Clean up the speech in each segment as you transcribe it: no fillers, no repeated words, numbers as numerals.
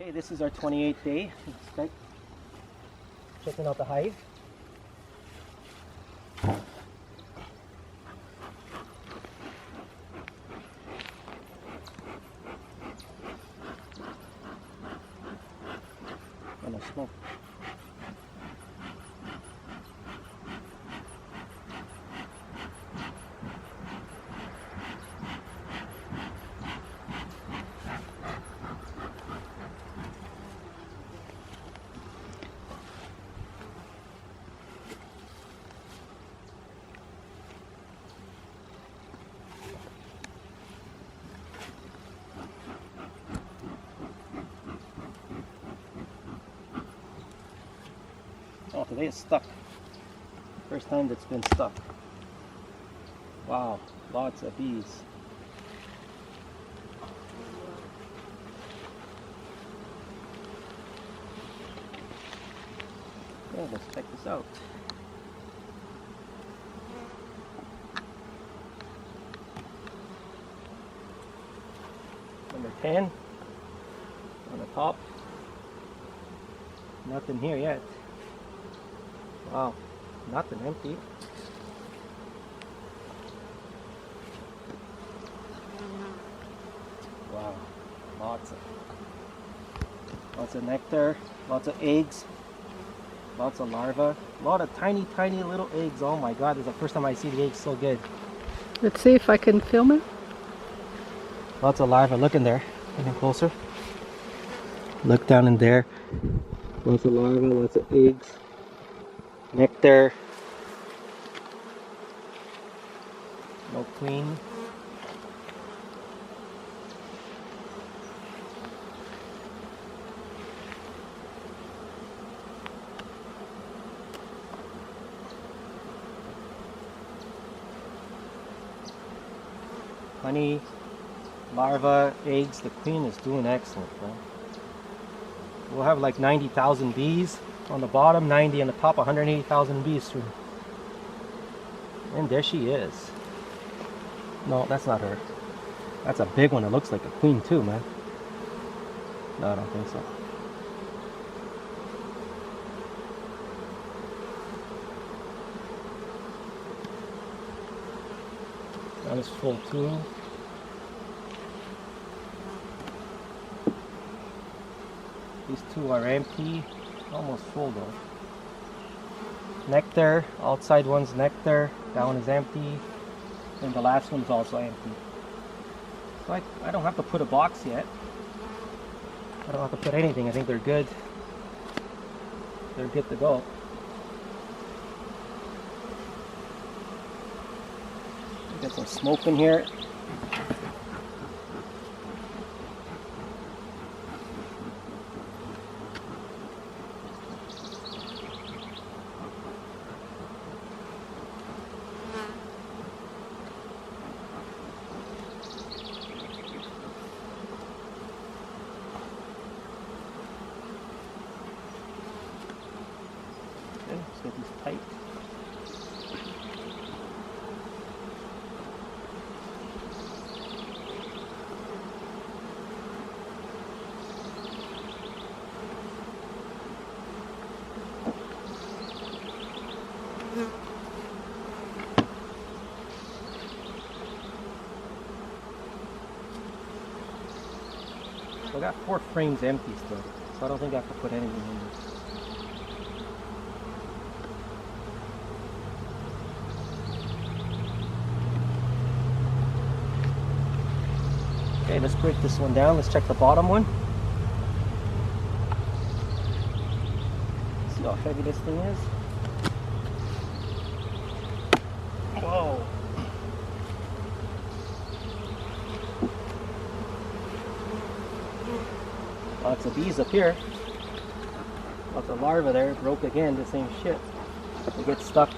Okay, this is our 28th day. Checking out the hive. And the smoke. Oh, today it's stuck. First time that's been stuck. Wow, lots of bees. Yeah, let's check this out. Number 10 on the top. Nothing here yet. Wow, nothing empty. Wow, lots of nectar, lots of eggs, lots of larvae, a lot of tiny little eggs. Oh my god, this is the first time I see the eggs so good. Let's see if I can film it. Lots of larvae. Look in there. Getting closer. Look down in there. Lots of larvae, lots of eggs. Nectar. No queen. Honey, larva, eggs. The queen is doing excellent, right? We'll have like 90,000 bees on the bottom, 90 on the top, 180,000 bees through. And there she is. No, that's not her. That's a big one. It looks like a queen too, man. No, I don't think so. That is full too. These two are empty. Almost full though. Nectar, outside one's nectar, that one is empty, and the last one's also empty. So I don't have to put a box yet. I don't have to put anything. I think they're good. They're good to go. Get some smoke in here. Let's get these tight. So I got 4 frames empty still, so I don't think I have to put anything in this. Okay, let's break this one down. Let's check the bottom one. See how heavy this thing is. Whoa. Lots of bees up here. Lots of larvae there. Broke again, the same shit. They get stuck.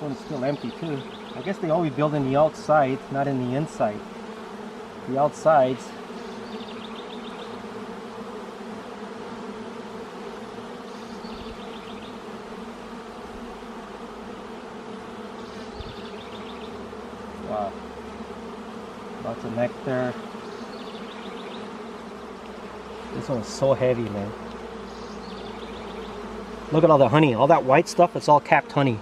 one's still empty too. I guess they always build in the outside, not in the inside. The outsides. Wow. Lots of nectar. This one's so heavy, man. Look at all the honey. All that white stuff, it's all capped honey.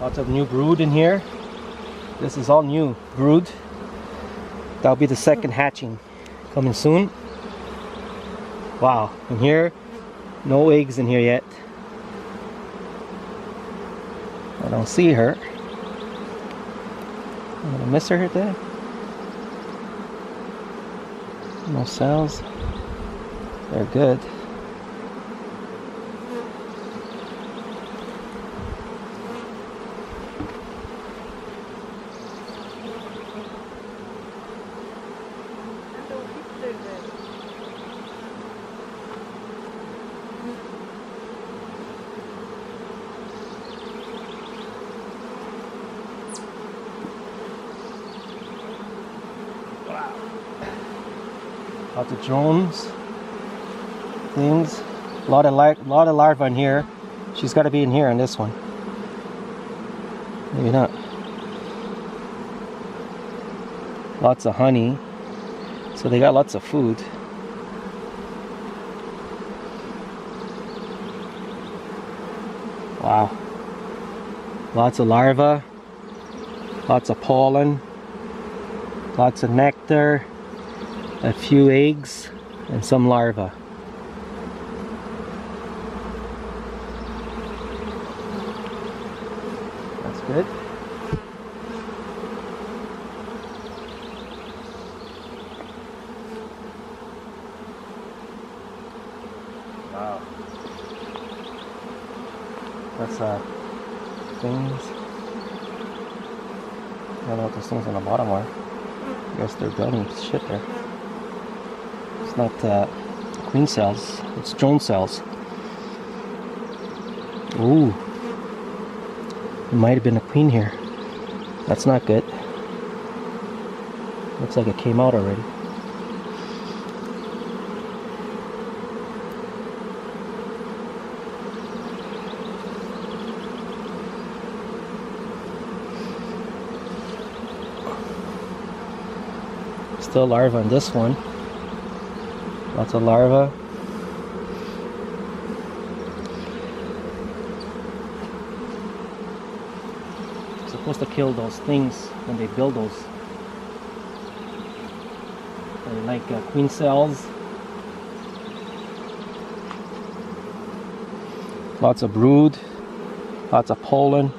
Lots of new brood in here. This is all new brood. That'll be the second hatching coming soon. Wow, and here, no eggs in here yet. I don't see her. I'm gonna miss her today. No sounds. They're good. Lots of drones, things, a lot of larvae in here. She's got to be in here in this one. Maybe not. Lots of honey, so they got lots of food. Wow. Lots of larvae, lots of pollen, lots of nectar. A few eggs and some larvae. That's good. Wow. That's things. I don't know what those things on the bottom are. I guess they're building shit there. It's not queen cells, it's drone cells. Ooh. There might have been a queen here. That's not good. Looks like it came out already. Still larvae on this one. Lots of larvae. It's supposed to kill those things when they build those. They're like queen cells. Lots of brood. Lots of pollen.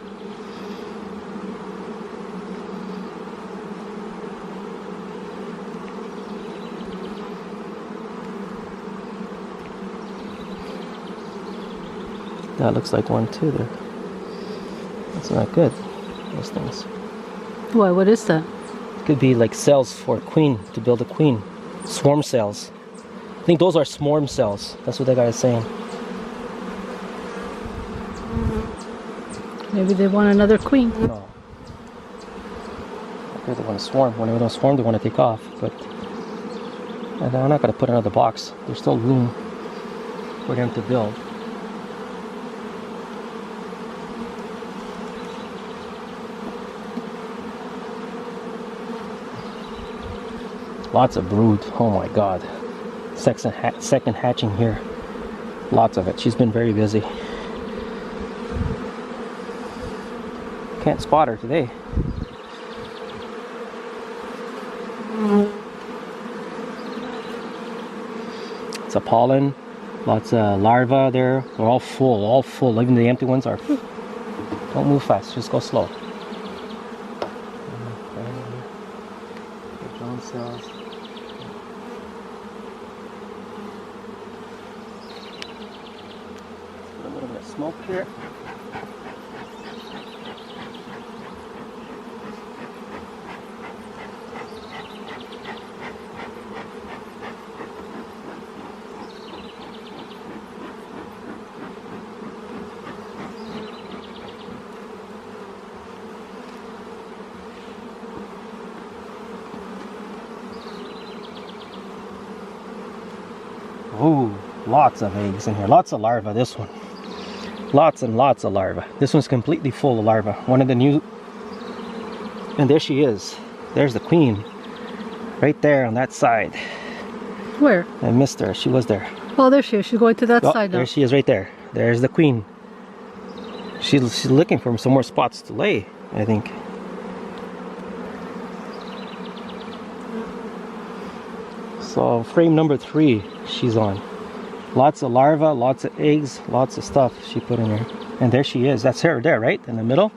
That looks like one too there. That's not good, those things. Why, what is that? Could be like cells for a queen, to build a queen. Swarm cells. I think those are swarm cells. That's what that guy is saying. Maybe they want another queen. No. Okay, they want to swarm. When they don't swarm, they want to take off. But and I'm not going to put another box. There's still room for them to build. Lots of brood. Oh my god. Second hatching here. Lots of it. She's been very busy. Can't spot her today. It's a pollen. Lots of larvae there. They're all full, all full. Even the empty ones are. Don't move fast. Just go slow. The drone cells. little bit of smoke here. Ooh, lots of eggs in here. Lots of larvae, this one. Lots and lots of larvae. This one's completely full of larvae. One of the new... And there she is. There's the queen. Right there on that side. Where? I missed her. She was there. Oh, there she is. She's going to that side now. There she is right there. There's the queen. She's looking for some more spots to lay, I think. So frame number 3 she's on. Lots of larvae, lots of eggs, lots of stuff she put in there. And there she is. That's her there, right? In the middle.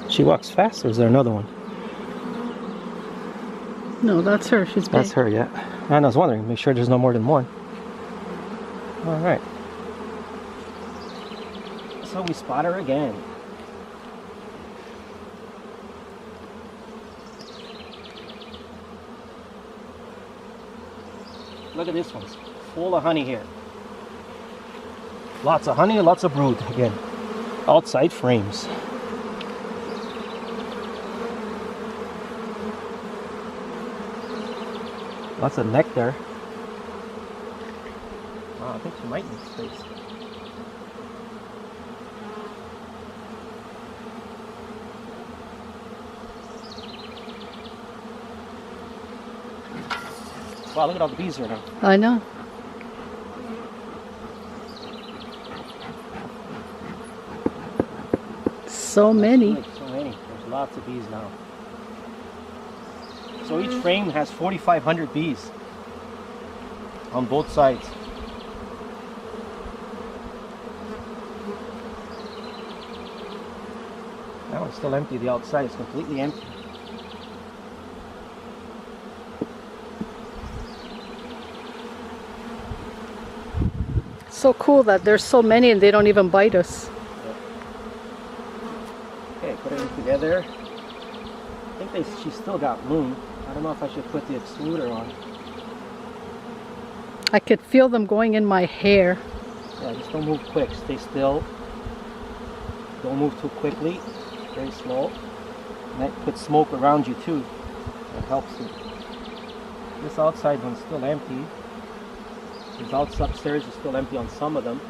She walks fast, or is there another one? No, that's her. She's big. That's her, yeah. And I was wondering, make sure there's no more than one. Alright. So we spot her again. Look at this one. It's full of honey here. Lots of honey, lots of brood again. Outside frames. Lots of nectar. Wow, I think she might need space. Wow, look at all the bees here now. I know. So many. So many. There's lots of bees now. So each frame has 4,500 bees on both sides. That one's still empty. The outside is completely empty. So cool that there's so many and they don't even bite us. Okay, put it together. I think she's still got room. I don't know if I should put the excluder on. I could feel them going in my hair. Yeah, just don't move quick. Stay still. Don't move too quickly. Very slow. And that puts smoke around you too. That helps you. This outside one's still empty. This outside upstairs is still empty on some of them.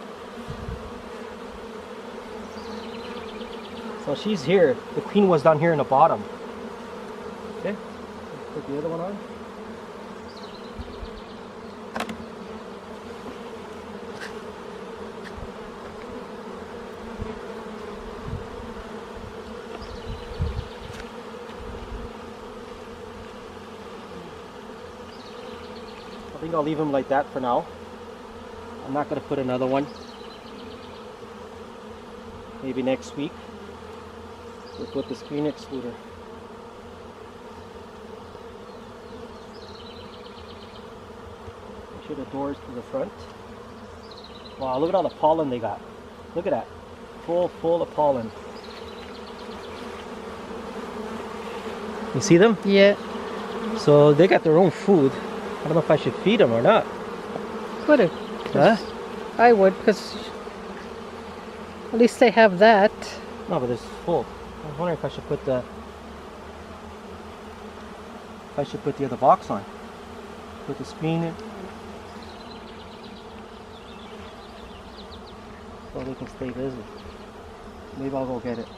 So she's here. The queen was down here in the bottom. Okay, put the other one on. I think I'll leave them like that for now. I'm not going to put another one. Maybe next week. We'll put the screen excluder. Make sure the doors to the front. Wow, look at all the pollen they got. Look at that. Full of pollen. You see them? Yeah. So they got their own food. I don't know if I should feed them or not. Would it? Huh? I would, because at least they have that. No, but it's full. I was wondering if I should put the other box on. Put the screen in. So they can stay busy. Maybe I'll go get it.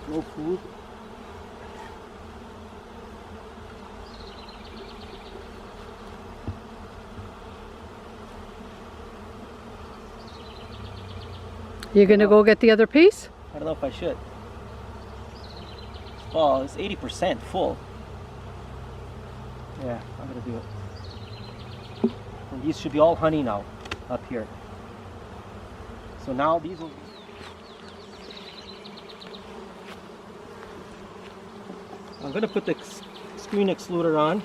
No food. You're gonna go get the other piece? I don't know if I should. Oh, it's 80% full. Yeah, I'm gonna do it. And these should be all honey now, up here. So now these will... I'm gonna put the screen excluder on.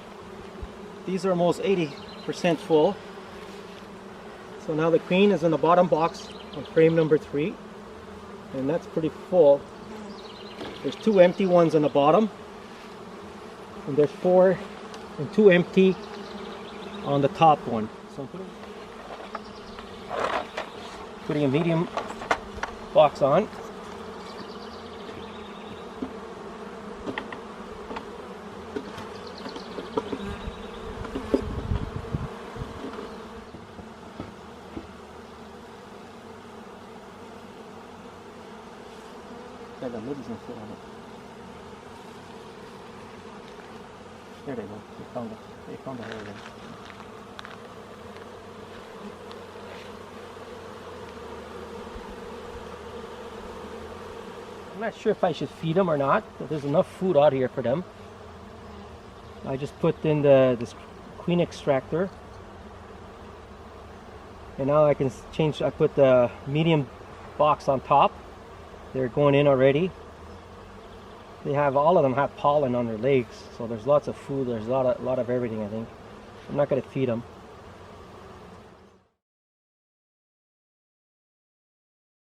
These are almost 80% full. So now the queen is in the bottom box on frame number 3, and that's pretty full. There's 2 empty ones on the bottom, and there's 4 and 2 empty on the top one. So I'm putting a medium box on. Yeah, the lid doesn't fit on it. There they go. They found it. They found the hole there. I'm not sure if I should feed them or not, but there's enough food out here for them. I just put in this queen extractor, and now I can change. I put the medium box on top. They're going in already. They have, all of them have pollen on their legs, so there's lots of food. There's a lot of everything, I think. I'm not going to feed them.